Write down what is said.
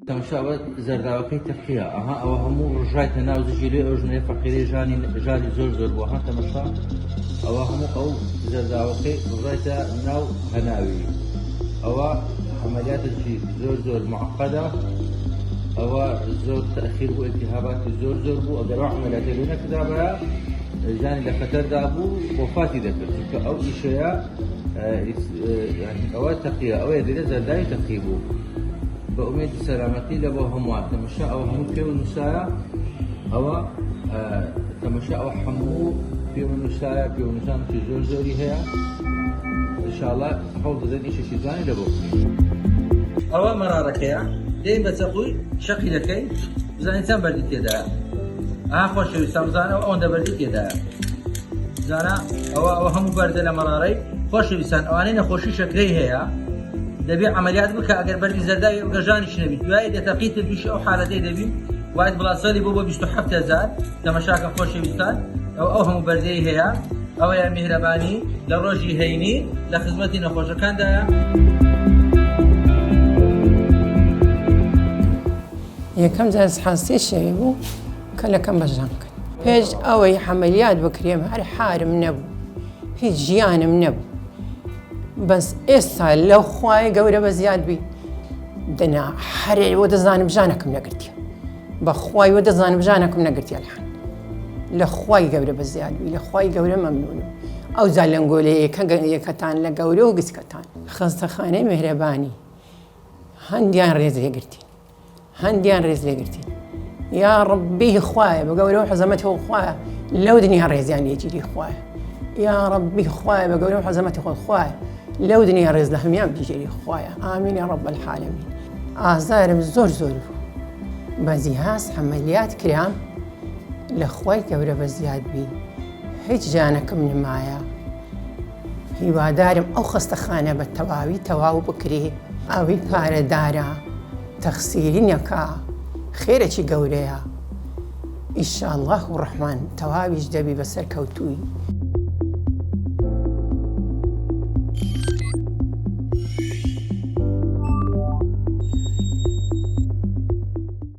تەماشاوە زەرداوەکەی تەقیە ئەوە هەموو ڕژایتە ناو زژیرێ ئەو ژنەیە فەقیرەی ژانی زۆر بۆ ها تەماشا ئەوە هەموو ئەو زەرداوەکەی ڕژایتە ناو هەناوی ئەوە عملیاتێکی زۆر معقدە ئەوە زۆر تەخیر بوو ئالتهاباتی زۆر بوو ئەگەر عملیاتێ لێ نەکرا بە ژانی لە خەتەردا بوو وفاتی دەکرد چونکە ئەو ئیشەیە ئەوە تەقیە ئەوەیە لێرە زەرداوی تەقی بوو بە ئومێدی سەلامەتی لە بۆ هەمووان تەماشا ئەوە هەموو پێ و نووسایە ئەوە تەماشا ئەوە هەموو پێ و نووسایە پێ و نووسانێکی زۆری هەیە ئینشاڵڵا هەوڵ دەدەن ئیشێکی جوانی لە بۆ ئەوە مەرارەکەیە دێین بە چەقوی شەقی دەکەی بزانین چەند بەردی تێدایە خۆشەویستان بزانە ئەوەندە بەردی تێدایە بزانە ئەوە هەموو بەردە لە مەرارەی خۆشەویستان ئەوانەی نەخۆشی شەکرەی هەیە دەبێ عملیات بکە ئەگەر بەردی زەرداوی ئەو گەژانیش نەبیت دوای دەتەقیتە دووشی ئەو حالەتەی دەبین وایت بڵاسەلی بۆ 27,000 تەماشاکە خۆشەویستان ئەو هەموو بەردەی هەیە ئەوەیە میهرەبانی لە ڕۆژی هەینی لە خزمەتی نەخۆشەکاندایە. یەکەم جار حاسی شەوی بوو کە لەکەم بەژان کرد پێش ئەوەی عەمەلیات بکرێم هەر حارم نەبوو هیچ ژیانم نەبوو بەس ئێستا لەو خوای گەورە بە زیاد بی دەنا هەرێ وە دەزانم ژانەکەم نەگرتیە بە خوای وە دەزانم ژانەکەم نەگرتیە الحەن لە خوای گەورە بە زیاد بی لە خوای گەورە مەمنونم ئەو زالەنگۆلەیەکە یەکەتان لە گەورە و گچکەتان خەستەخانەی میهرەبانی هەندیان ڕێز لێگرتین هەندیان ڕێز لێگرتین یا ڕەبی خوایە بە گەورە و حەزەمەتەوە خوایە لەو دنیا ڕێزیان لێگیری خوایە یا ڕەبی خوایە بە گەورە و حەزەمەتی خۆت خوایە لەو دنیا ڕێز لە هەمیان بگیری خوایە ئامین یا ڕەب العالەمین. ئازارم زۆر بوو بەزی هاست عەمەلیات کرام لە خوای گەورە بە زیاد بی هیچ جانەکەم نمایە هیوادارم ئەو خەستەخانە بە تەواو بکرێ ئەوی پارەدارە تەخسیری نەکا خێرەکی گەورەیە ئینشاءالله ڕەحمان تەواویش دەبی بەسەر کەوتووی